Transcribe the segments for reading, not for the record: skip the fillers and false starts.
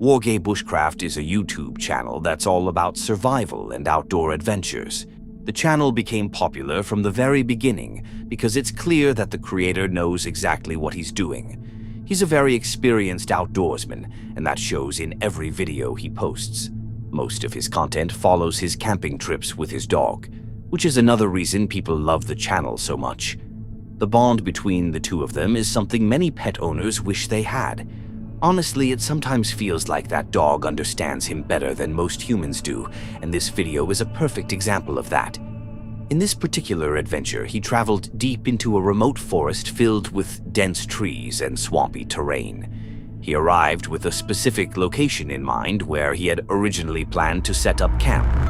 Wargay Bushcraft is a YouTube channel that's all about survival and outdoor adventures. The channel became popular from the very beginning because it's clear that the creator knows exactly what he's doing. He's a very experienced outdoorsman, and that shows in every video he posts. Most of his content follows his camping trips with his dog, which is another reason people love the channel so much. The bond between the two of them is something many pet owners wish they had. Honestly, it sometimes feels like that dog understands him better than most humans do, and this video is a perfect example of that. In this particular adventure, he traveled deep into a remote forest filled with dense trees and swampy terrain. He arrived with a specific location in mind where he had originally planned to set up camp.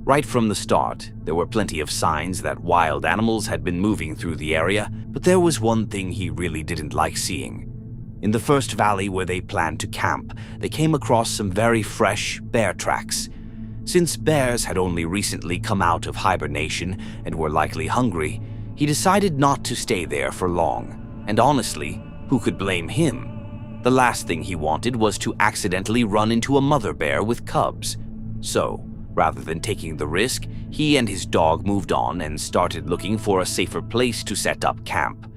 Right from the start, there were plenty of signs that wild animals had been moving through the area, but there was one thing he really didn't like seeing. In the first valley where they planned to camp, they came across some very fresh bear tracks. Since bears had only recently come out of hibernation and were likely hungry, he decided not to stay there for long. And honestly, who could blame him? The last thing he wanted was to accidentally run into a mother bear with cubs. So, rather than taking the risk, he and his dog moved on and started looking for a safer place to set up camp.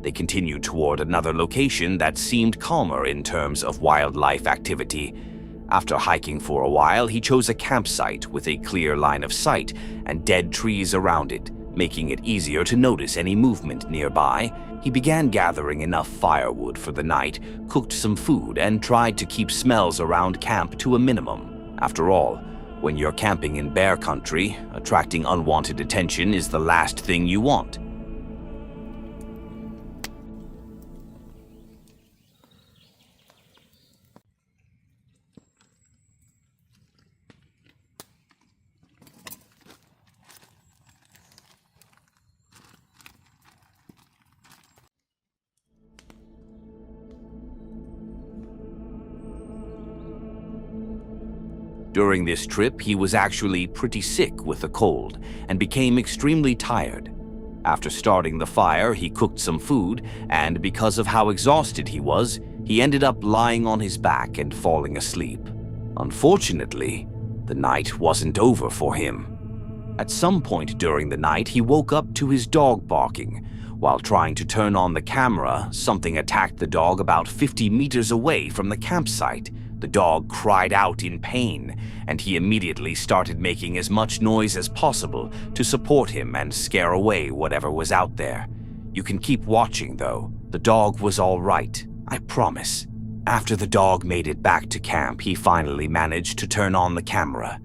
They continued toward another location that seemed calmer in terms of wildlife activity. After hiking for a while, he chose a campsite with a clear line of sight and dead trees around it, making it easier to notice any movement nearby. He began gathering enough firewood for the night, cooked some food, and tried to keep smells around camp to a minimum. After all, when you're camping in bear country, attracting unwanted attention is the last thing you want. During this trip, he was actually pretty sick with a cold and became extremely tired. After starting the fire, he cooked some food, and because of how exhausted he was, he ended up lying on his back and falling asleep. Unfortunately, the night wasn't over for him. At some point during the night, he woke up to his dog barking. While trying to turn on the camera, something attacked the dog about 50 meters away from the campsite. The dog cried out in pain, and he immediately started making as much noise as possible to support him and scare away whatever was out there. You can keep watching, though. The dog was all right, I promise. After the dog made it back to camp, he finally managed to turn on the camera.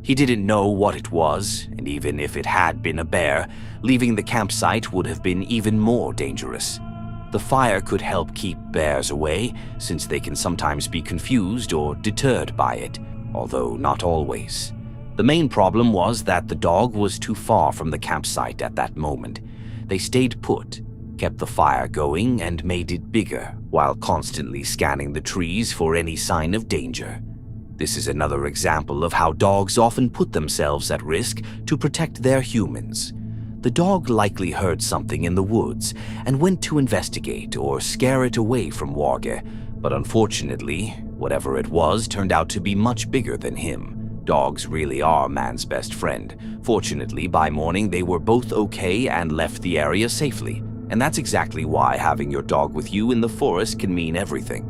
He didn't know what it was, and even if it had been a bear, leaving the campsite would have been even more dangerous. The fire could help keep bears away, since they can sometimes be confused or deterred by it, although not always. The main problem was that the dog was too far from the campsite at that moment. They stayed put, kept the fire going, and made it bigger, while constantly scanning the trees for any sign of danger. This is another example of how dogs often put themselves at risk to protect their humans. The dog likely heard something in the woods and went to investigate or scare it away from Wage, but unfortunately, whatever it was turned out to be much bigger than him. Dogs really are man's best friend. Fortunately, by morning they were both okay and left the area safely, and that's exactly why having your dog with you in the forest can mean everything.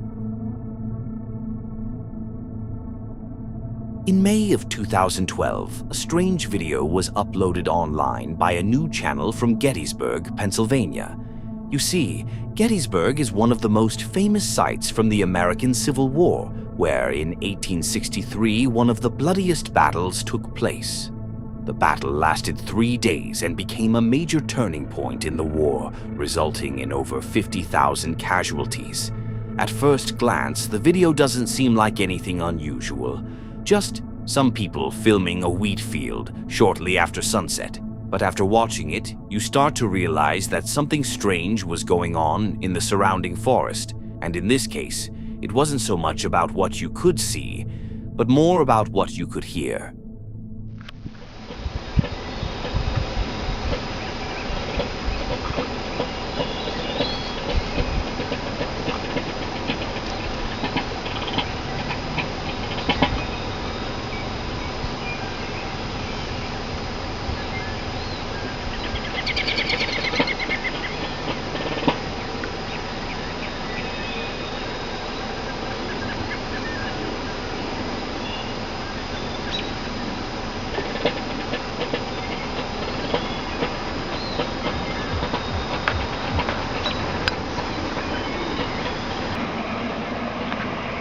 In May of 2012, a strange video was uploaded online by a new channel from Gettysburg, Pennsylvania. You see, Gettysburg is one of the most famous sites from the American Civil War, where in 1863 one of the bloodiest battles took place. The battle lasted 3 days and became a major turning point in the war, resulting in over 50,000 casualties. At first glance, the video doesn't seem like anything unusual. Just some people filming a wheat field shortly after sunset. But after watching it, you start to realize that something strange was going on in the surrounding forest. And in this case, it wasn't so much about what you could see, but more about what you could hear.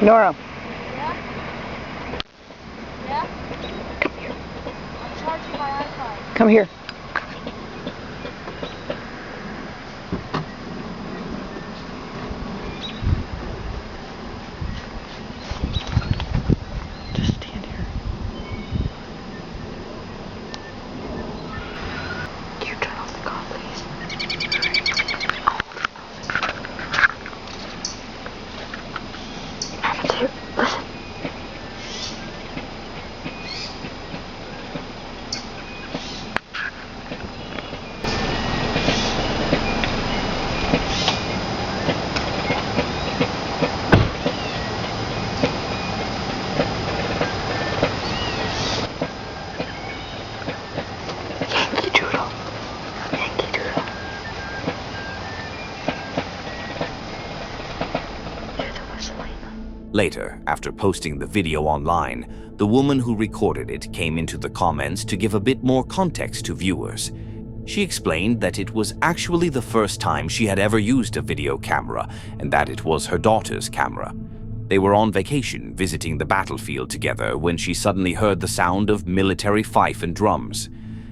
Nora. Yeah? Yeah? Come here. I'm charging my iPhone. Come here. Just stand here. Can you turn off the car, please? Listen. Yankee Doodle. Yankee Doodle. You're the Wesleyan. Later, after posting the video online, the woman who recorded it came into the comments to give a bit more context to viewers. She explained that it was actually the first time she had ever used a video camera, and that it was her daughter's camera. They were on vacation visiting the battlefield together when she suddenly heard the sound of military fife and drums.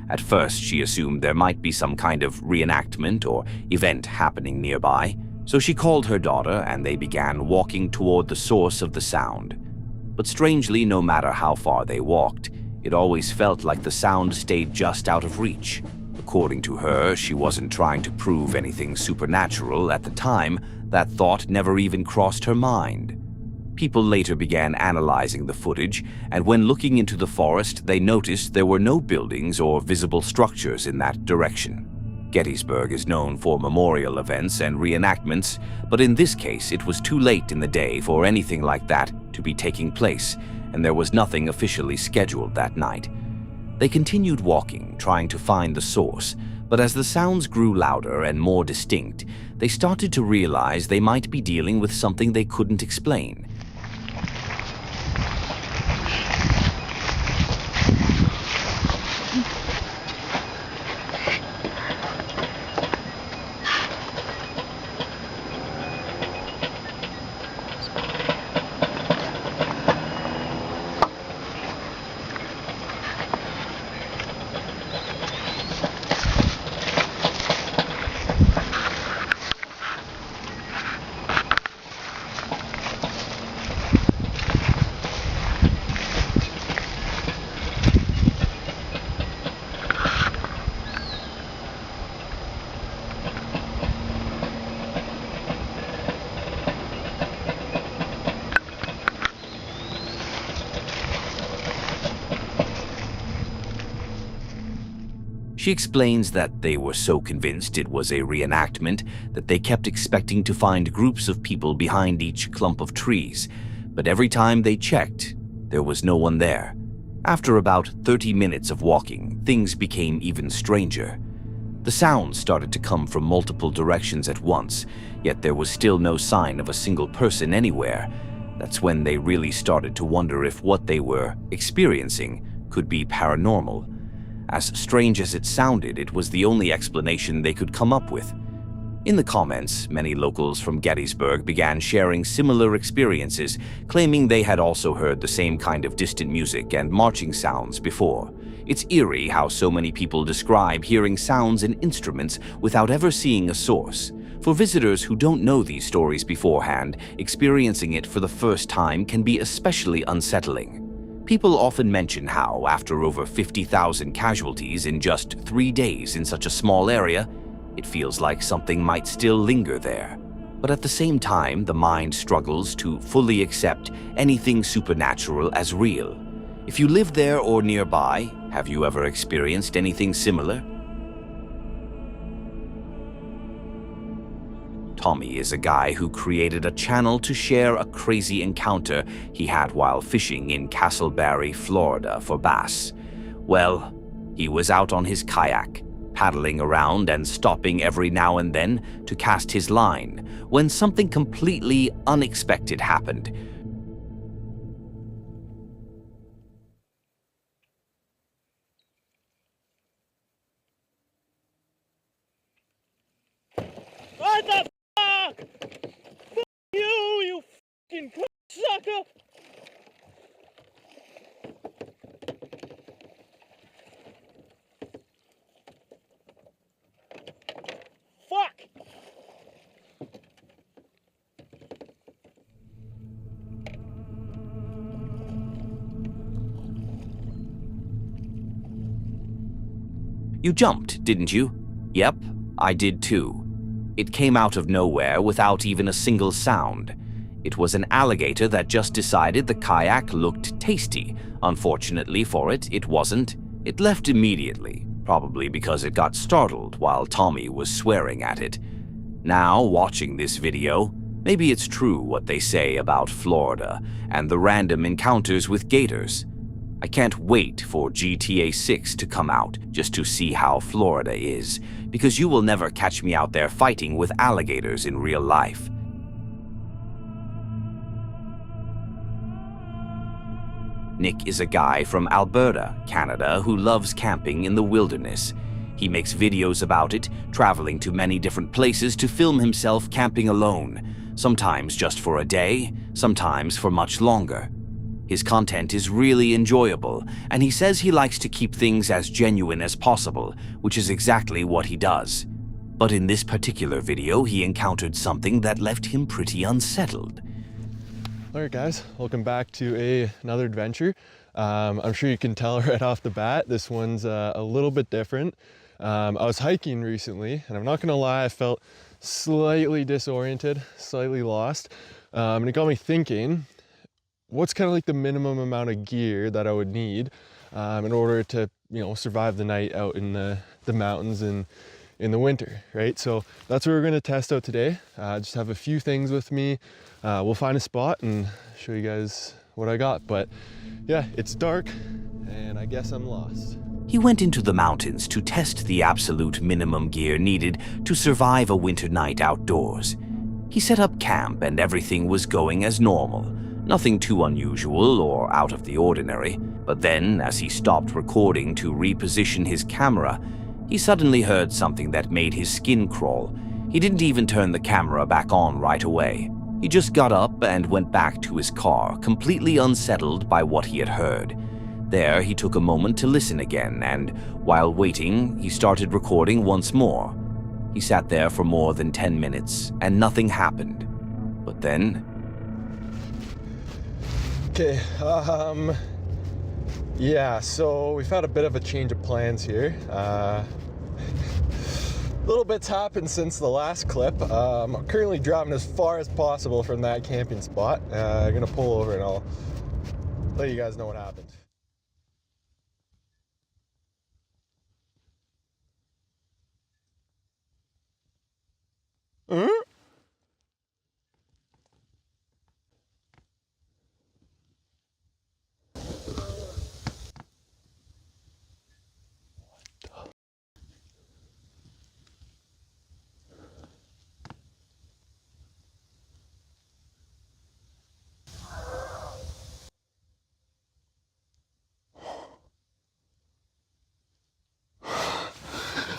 At first, she assumed there might be some kind of reenactment or event happening nearby, so she called her daughter and they began walking toward the source of the sound. But strangely, no matter how far they walked, it always felt like the sound stayed just out of reach. According to her, she wasn't trying to prove anything supernatural at the time. That thought never even crossed her mind. People later began analyzing the footage, and when looking into the forest, they noticed there were no buildings or visible structures in that direction. Gettysburg is known for memorial events and reenactments, but in this case, it was too late in the day for anything like that to be taking place, and there was nothing officially scheduled that night. They continued walking, trying to find the source, but as the sounds grew louder and more distinct, they started to realize they might be dealing with something they couldn't explain. She explains that they were so convinced it was a reenactment that they kept expecting to find groups of people behind each clump of trees, but every time they checked, there was no one there. After about 30 minutes of walking, things became even stranger. The sounds started to come from multiple directions at once, yet there was still no sign of a single person anywhere. That's when they really started to wonder if what they were experiencing could be paranormal. As strange as it sounded, it was the only explanation they could come up with. In the comments, many locals from Gettysburg began sharing similar experiences, claiming they had also heard the same kind of distant music and marching sounds before. It's eerie how so many people describe hearing sounds and instruments without ever seeing a source. For visitors who don't know these stories beforehand, experiencing it for the first time can be especially unsettling. People often mention how, after over 50,000 casualties in just 3 days in such a small area, it feels like something might still linger there. But at the same time, the mind struggles to fully accept anything supernatural as real. If you live there or nearby, have you ever experienced anything similar? Tommy is a guy who created a channel to share a crazy encounter he had while fishing in Castleberry, Florida for bass. Well, he was out on his kayak, paddling around and stopping every now and then to cast his line, when something completely unexpected happened. What the fuck? Fuck you fucking sucker! Fuck! You jumped, didn't you? Yep, I did too. It came out of nowhere without even a single sound. It was an alligator that just decided the kayak looked tasty. Unfortunately for it, it wasn't. It left immediately, probably because it got startled while Tommy was swearing at it. Now, watching this video, maybe it's true what they say about Florida and the random encounters with gators. I can't wait for GTA 6 to come out just to see how Florida is, because you will never catch me out there fighting with alligators in real life. Nick is a guy from Alberta, Canada, who loves camping in the wilderness. He makes videos about it, traveling to many different places to film himself camping alone, sometimes just for a day, sometimes for much longer. His content is really enjoyable, and he says he likes to keep things as genuine as possible, which is exactly what he does. But in this particular video, he encountered something that left him pretty unsettled. Alright guys, welcome back to another adventure. I'm sure you can tell right off the bat, this one's a little bit different. I was hiking recently, and I'm not gonna lie, I felt slightly disoriented, slightly lost. And it got me thinking, what's kind of like the minimum amount of gear that I would need in order to, survive the night out in the mountains and in the winter, right? So that's what we're gonna test out today. Just have a few things with me. We'll find a spot and show you guys what I got. But yeah, it's dark and I guess I'm lost. He went into the mountains to test the absolute minimum gear needed to survive a winter night outdoors. He set up camp and everything was going as normal. Nothing too unusual or out of the ordinary. But then, as he stopped recording to reposition his camera, he suddenly heard something that made his skin crawl. He didn't even turn the camera back on right away. He just got up and went back to his car, completely unsettled by what he had heard. There, he took a moment to listen again, and while waiting, he started recording once more. He sat there for more than 10 minutes, and nothing happened. But then... Okay, yeah, so we've had a bit of a change of plans here. Little bits happened since the last clip. I'm currently driving as far as possible from that camping spot. I'm gonna pull over and I'll let you guys know what happened.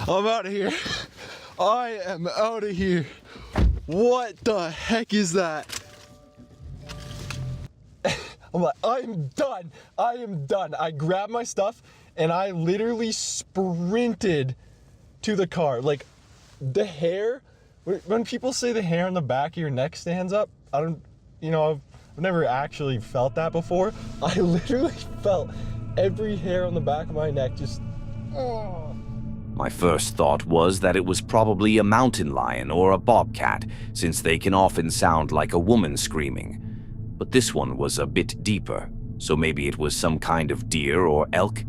I'm out of here. I am out of here. What the heck is that? I'm like, I'm done. I am done. I grabbed my stuff and I literally sprinted to the car. Like, the hair, when people say the hair on the back of your neck stands up, I don't, I've never actually felt that before. I literally felt every hair on the back of my neck just, oh. My first thought was that it was probably a mountain lion or a bobcat, since they can often sound like a woman screaming. But this one was a bit deeper, so maybe it was some kind of deer or elk?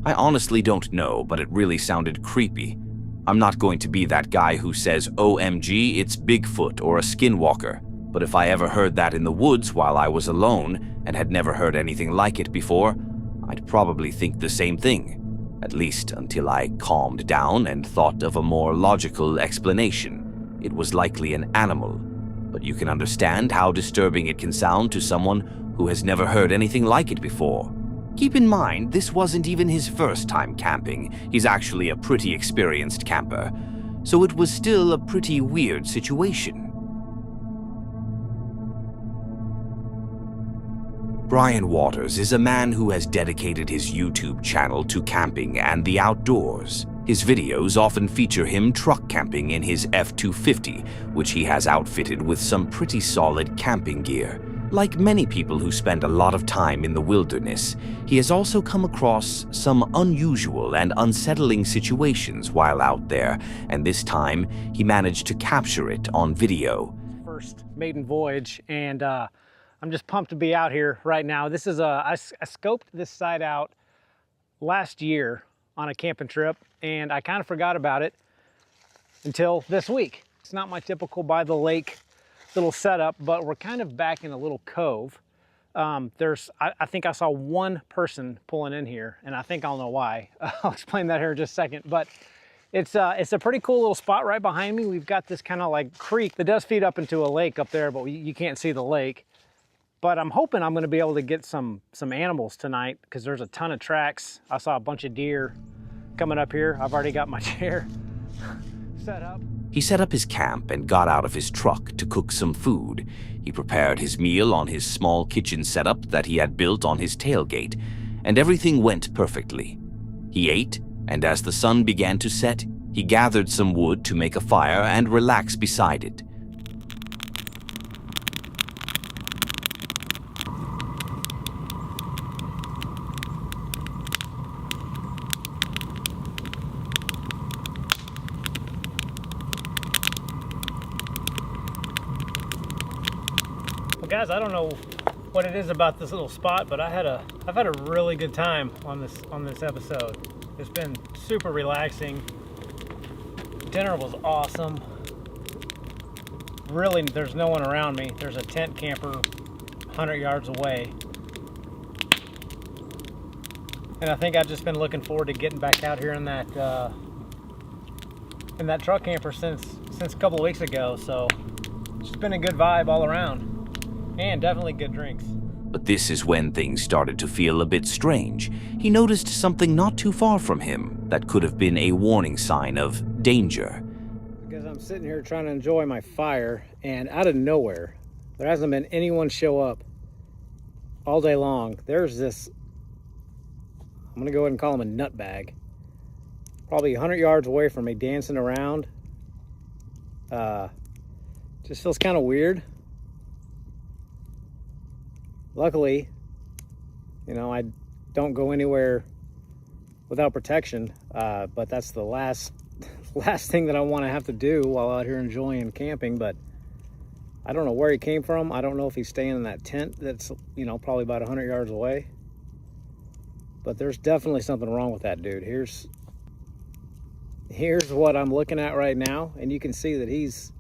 I honestly don't know, but it really sounded creepy. I'm not going to be that guy who says, OMG, it's Bigfoot or a skinwalker, but if I ever heard that in the woods while I was alone and had never heard anything like it before, I'd probably think the same thing. At least until I calmed down and thought of a more logical explanation. It was likely an animal, but you can understand how disturbing it can sound to someone who has never heard anything like it before. Keep in mind, this wasn't even his first time camping. He's actually a pretty experienced camper, so it was still a pretty weird situation. Brian Waters is a man who has dedicated his YouTube channel to camping and the outdoors. His videos often feature him truck camping in his F-250, which he has outfitted with some pretty solid camping gear. Like many people who spend a lot of time in the wilderness, he has also come across some unusual and unsettling situations while out there, and this time he managed to capture it on video. First maiden voyage, and I'm just pumped to be out here right now. This is I scoped this site out last year on a camping trip, and I kind of forgot about it until this week. It's not my typical by the lake little setup, but we're kind of back in a little cove. I think I saw one person pulling in here, and I think I'll know why. I'll explain that here in just a second, but it's a pretty cool little spot right behind me. We've got this kind of like creek that does feed up into a lake up there, but you can't see the lake. But I'm hoping I'm gonna be able to get some animals tonight, because there's a ton of tracks. I saw a bunch of deer coming up here. I've already got my chair set up. He set up his camp and got out of his truck to cook some food. He prepared his meal on his small kitchen setup that he had built on his tailgate, and everything went perfectly. He ate, and as the sun began to set, he gathered some wood to make a fire and relax beside it. Guys, I don't know what it is about this little spot, but I've had a really good time on this episode. It's been super relaxing. Dinner was awesome. Really, there's no one around me. There's a tent camper 100 yards away. And I think I've just been looking forward to getting back out here in that truck camper since a couple of weeks ago. So it's just been a good vibe all around. And definitely good drinks. But this is when things started to feel a bit strange. He noticed something not too far from him that could have been a warning sign of danger. Because I'm sitting here trying to enjoy my fire, and out of nowhere, there hasn't been anyone show up all day long. There's this, I'm gonna go ahead and call him a nutbag, probably 100 yards away from me, dancing around. Just feels kind of weird. Luckily, I don't go anywhere without protection, but that's the last thing that I want to have to do while out here enjoying camping. But I don't know where he came from. I don't know if he's staying in that tent that's, probably about 100 yards away. But there's definitely something wrong with that dude. Here's what I'm looking at right now, and you can see that he's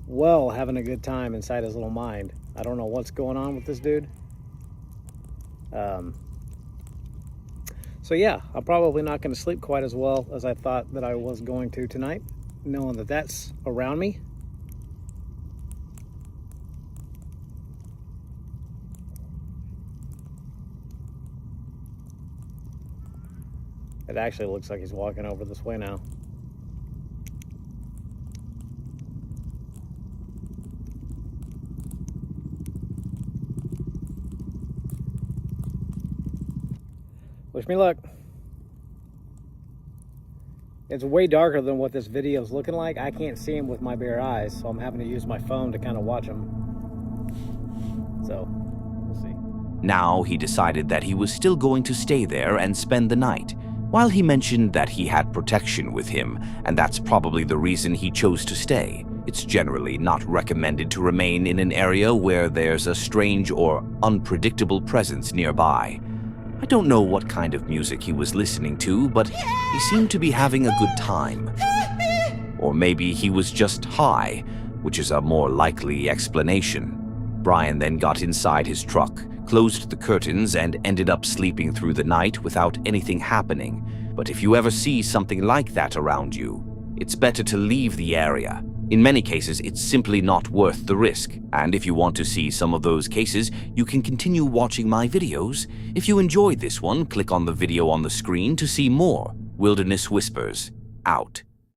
well having a good time inside his little mind. I don't know what's going on with this dude. So yeah, I'm probably not going to sleep quite as well as I thought that I was going to tonight, knowing that that's around me. It actually looks like he's walking over this way now. Wish me luck. It's way darker than what this video is looking like. I can't see him with my bare eyes, so I'm having to use my phone to kind of watch him. So, we'll see. Now he decided that he was still going to stay there and spend the night. While he mentioned that he had protection with him, and that's probably the reason he chose to stay, it's generally not recommended to remain in an area where there's a strange or unpredictable presence nearby. I don't know what kind of music he was listening to, but he seemed to be having a good time. Or maybe he was just high, which is a more likely explanation. Brian then got inside his truck, closed the curtains, and ended up sleeping through the night without anything happening. But if you ever see something like that around you, it's better to leave the area. In many cases, it's simply not worth the risk. And if you want to see some of those cases, you can continue watching my videos. If you enjoyed this one, click on the video on the screen to see more. Wilderness Whispers, out.